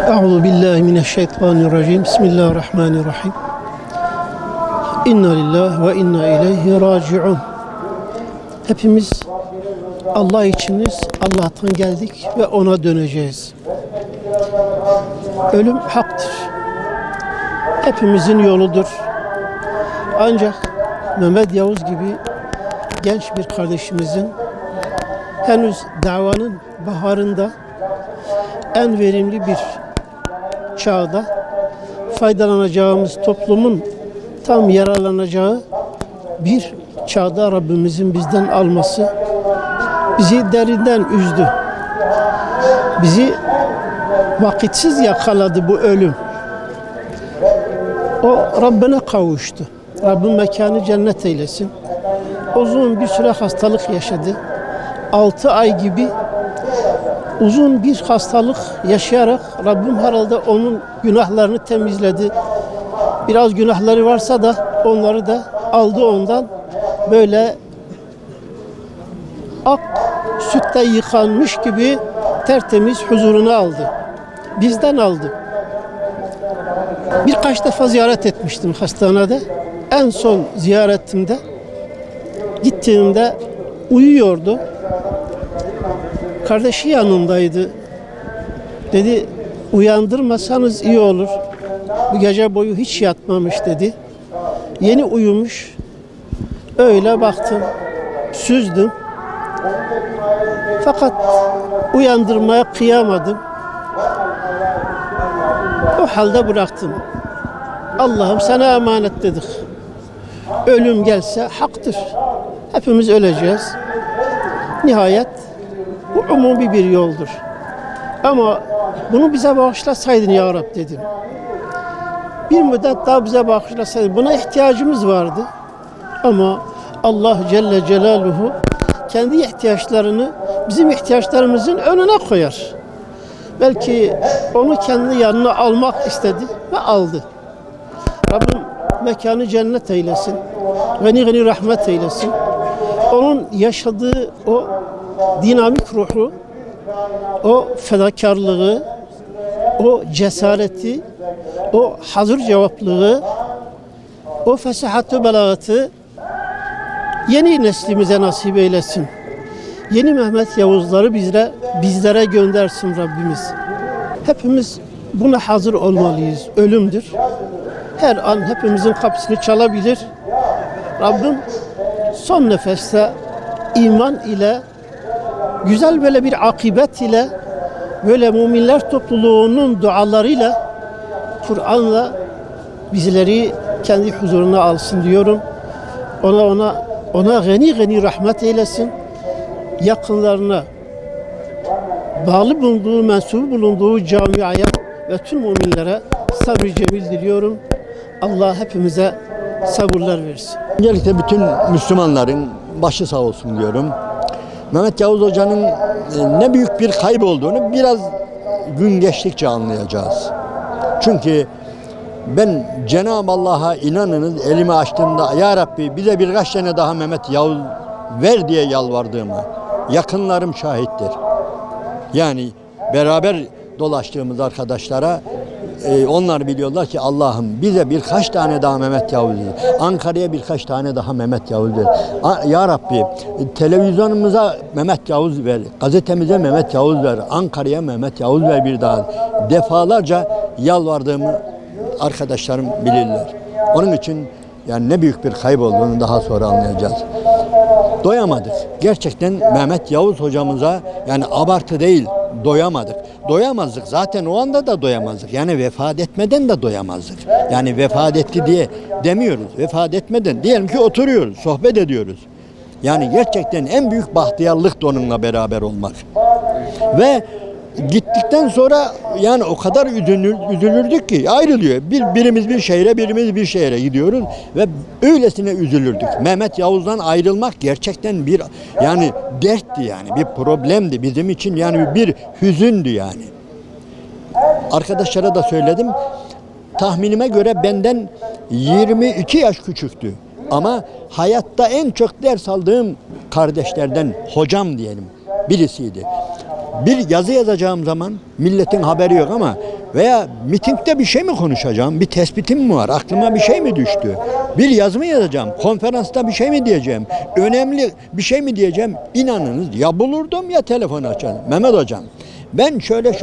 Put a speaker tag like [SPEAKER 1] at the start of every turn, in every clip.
[SPEAKER 1] Euzubillahimineşşeytanirracim. Bismillahirrahmanirrahim. İnna lillahi ve inna ileyhi raciun. Hepimiz Allah içiniz, Allah'tan geldik ve ona döneceğiz. Ölüm haktır. Hepimizin yoludur. Ancak Mehmet Yavuz gibi genç bir kardeşimizin henüz davanın baharında en verimli bir çağda faydalanacağımız, toplumun tam yararlanacağı bir çağda Rabbimizin bizden alması bizi derinden üzdü. Bizi vakitsiz yakaladı bu ölüm. O Rabbine kavuştu. Rabbim mekanı cennet eylesin. Uzun bir süre hastalık yaşadı. 6 ay gibi uzun bir hastalık yaşayarak Rabbim herhalde onun günahlarını temizledi. Biraz günahları varsa da onları da aldı ondan. Böyle ak sütte yıkanmış gibi tertemiz huzuruna aldı. Bizden aldı. Birkaç defa ziyaret etmiştim hastanede. En son ziyaretimde gittiğimde uyuyordu. Kardeşi yanındaydı. Dedi, uyandırmasanız iyi olur. Bu gece boyu hiç yatmamış dedi. Yeni uyumuş. Öyle baktım, süzdüm. Fakat uyandırmaya kıyamadım. O halde bıraktım. Allah'ım sana emanet dedik. Ölüm gelse haktır. Hepimiz öleceğiz. Nihayet bu umumi bir yoldur. Ama bunu bize bağışlasaydın ya Rab dedim. Bir müddet daha bize bağışlasaydın. Buna ihtiyacımız vardı. Ama Allah Celle Celaluhu kendi ihtiyaçlarını bizim ihtiyaçlarımızın önüne koyar. Belki onu kendi yanına almak istedi ve aldı. Rabbim mekanı cennet eylesin. Gani gani rahmet eylesin. Onun yaşadığı o dinamik ruhu, o fedakarlığı, o cesareti, o hazır cevaplığı, o fesahat-ı belagatı yeni neslimize nasip eylesin. Yeni Mehmet Yavuzları bizlere göndersin Rabbimiz. Hepimiz buna hazır olmalıyız. Ölümdür. Her an hepimizin kapısını çalabilir. Rabbim son nefeste iman ile, güzel böyle bir akibet ile, böyle müminler topluluğunun dualarıyla, Kur'an'la bizleri kendi huzuruna alsın diyorum. Ona gani rahmet eylesin. Yakınlarına, bağlı bulunduğu, mensup bulunduğu camiaya ve tüm müminlere sabr-ı cemil diliyorum. Allah hepimize sabırlar versin.
[SPEAKER 2] Öncelikle bütün Müslümanların başı sağ olsun diyorum. Mehmet Yavuz Hoca'nın ne büyük bir kayıp olduğunu biraz gün geçtikçe anlayacağız. Çünkü ben Cenab-ı Allah'a inanınız elimi açtığımda ya Rabbi bize birkaç tane daha Mehmet Yavuz ver diye yalvardığımı yakınlarım şahittir. Yani beraber dolaştığımız arkadaşlara onlar biliyorlar ki Allah'ım bize birkaç tane daha Mehmet Yavuz ver. Ankara'ya birkaç tane daha Mehmet Yavuz ver. Ya Rabbi televizyonumuza Mehmet Yavuz ver. Gazetemize Mehmet Yavuz ver. Ankara'ya Mehmet Yavuz ver bir daha. Defalarca yalvardığımı arkadaşlarım bilirler. Onun için yani ne büyük bir kayıp olduğunu daha sonra anlayacağız. Doyamadık. Gerçekten Mehmet Yavuz hocamıza yani abartı değil doyamadık. Doyamazdık. Zaten o anda da doyamazdık. Yani vefat etmeden de doyamazdık. Yani vefat etti diye demiyoruz. Vefat etmeden diyelim ki oturuyoruz, sohbet ediyoruz. Yani gerçekten en büyük bahtiyarlık da onunla beraber olmak. Ve gittikten sonra yani o kadar üzülürdük ki ayrılıyor. Birimiz bir şehre, birimiz bir şehre gidiyoruz ve öylesine üzülürdük. Mehmet Yavuz'dan ayrılmak gerçekten bir yani dertti yani bir problemdi bizim için yani bir hüzündü yani. Arkadaşlara da söyledim. Tahminime göre benden 22 yaş küçüktü. Ama hayatta en çok ders aldığım kardeşlerden hocam diyelim birisiydi. Bir yazı yazacağım zaman milletin haberi yok ama veya mitingde bir şey mi konuşacağım, bir tespitim mi var, aklıma bir şey mi düştü, bir yazı mı yazacağım, konferansta bir şey mi diyeceğim, önemli bir şey mi diyeceğim, inanınız ya bulurdum ya telefon açarım. Mehmet hocam, ben şöyle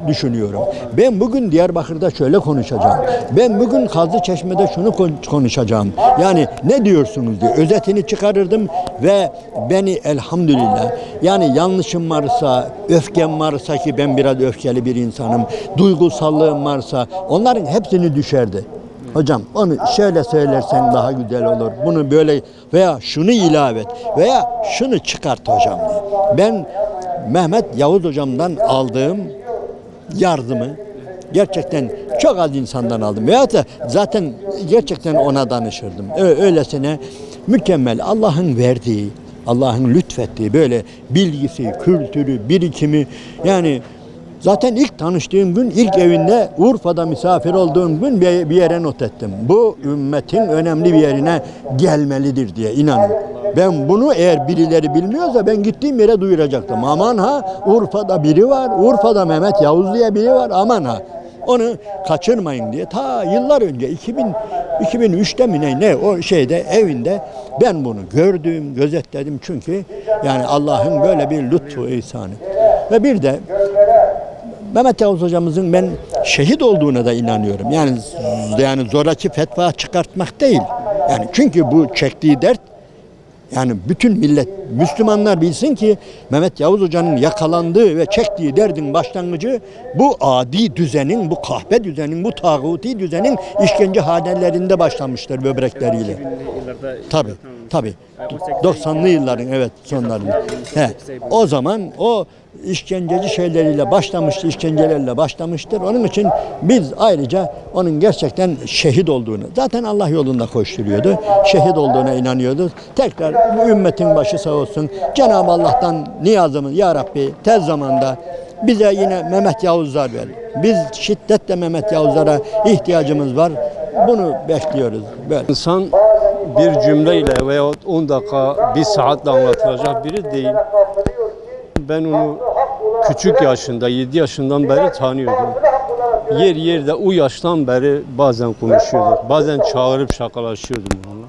[SPEAKER 2] düşünüyorum. Ben bugün Diyarbakır'da şöyle konuşacağım. Ben bugün Kazlıçeşme'de şunu konuşacağım. Yani ne diyorsunuz diye özetini çıkarırdım ve beni elhamdülillah, yani yanlışım varsa, öfkem varsa ki ben biraz öfkeli bir insanım, duygusallığım varsa onların hepsini düşerdi. Hocam onu şöyle söylersen daha güzel olur. Bunu böyle veya şunu ilave et veya şunu çıkart hocam diye. Ben Mehmet Yavuz hocamdan aldığım yardımı gerçekten çok az insandan aldım. Veyahut da zaten gerçekten ona danışırdım. Öylesine mükemmel Allah'ın verdiği, Allah'ın lütfettiği böyle bilgisi, kültürü, birikimi, yani zaten ilk tanıştığım gün ilk evinde Urfa'da misafir olduğum gün bir yere not ettim. Bu ümmetin önemli bir yerine gelmelidir diye inanın. Ben bunu eğer birileri bilmiyorsa ben gittiğim yere duyuracaktım. Aman ha, Urfa'da biri var, Urfa'da Mehmet Yavuz diye biri var, aman ha. Onu kaçırmayın diye ta yıllar önce 2003'te mi ne o şeyde evinde ben bunu gördüm, gözetledim çünkü yani Allah'ın böyle bir lütfu ihsanı. Ve bir de Mehmet Yavuz hocamızın ben şehit olduğuna da inanıyorum. Yani zoraki fetva çıkartmak değil. Yani çünkü bu çektiği dert, yani bütün millet, Müslümanlar bilsin ki Mehmet Yavuz Hoca'nın yakalandığı ve çektiği derdin başlangıcı bu adi düzenin, bu kahpe düzenin, bu tağuti düzenin işkence hanelerinde başlamıştır böbrekleriyle. Tabii. 90'lı yılların evet sonlarında. O zaman o işkenceci şeyleriyle başlamıştır, işkencelerle başlamıştır. Onun için biz ayrıca onun gerçekten şehit olduğunu, zaten Allah yolunda koşturuyordu. Şehit olduğuna inanıyordu. Tekrar bu ümmetin başı sağ olsun. Cenab-ı Allah'tan niyazımız ya Rabbi tez zamanda bize yine Mehmet Yavuzlar ver. Biz şiddetle Mehmet Yavuzlara ihtiyacımız var. Bunu bekliyoruz. Böyle.
[SPEAKER 3] İnsan bir cümleyle veya 10 dakika, bir saatle anlatılacak biri değil. Ben onu küçük yaşında, 7 yaşından beri tanıyordum. Yer yerde o yaştan beri bazen konuşuyorduk. Bazen çağırıp şakalaşıyordum onunla.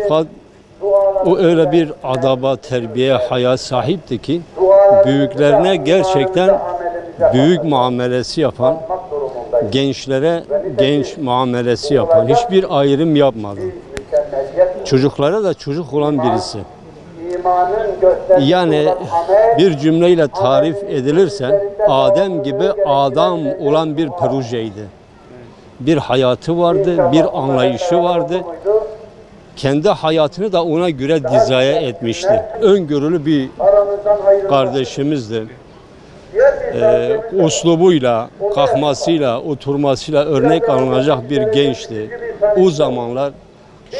[SPEAKER 3] Fakat o öyle bir adaba, terbiyeye, haya sahipti ki büyüklerine gerçekten büyük muamelesi yapan, gençlere genç muamelesi yapan, hiçbir ayrım yapmadı. Çocuklara da çocuk olan birisi. Yani bir cümleyle tarif edilirse Adem gibi adam olan bir projeydi. Bir hayatı vardı, bir anlayışı vardı. Kendi hayatını da ona göre dizayn etmişti. Öngörülü bir kardeşimizdi. Uslubuyla, kalkmasıyla, oturmasıyla örnek alınacak bir gençti. O zamanlar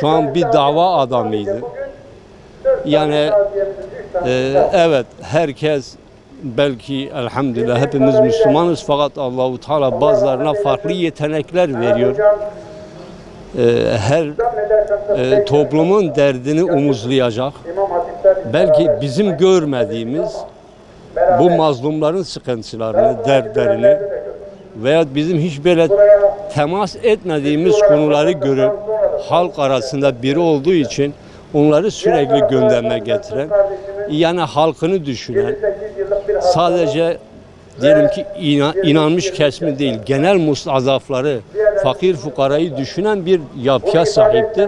[SPEAKER 3] şu an bir dava adamıydı. Yani evet herkes belki elhamdülillah hepimiz Müslümanız fakat Allahu Teala bazılarına farklı yetenekler veriyor. Her toplumun derdini omuzlayacak. Belki bizim görmediğimiz bu mazlumların sıkıntılarını, dertlerini veya bizim hiç böyle temas etmediğimiz konuları görüp halk arasında biri olduğu için onları sürekli gündeme getiren, yani halkını düşünen, sadece diyelim ki inanmış kesimi değil, genel mustazafları, fakir fukarayı düşünen bir yapıya sahipti.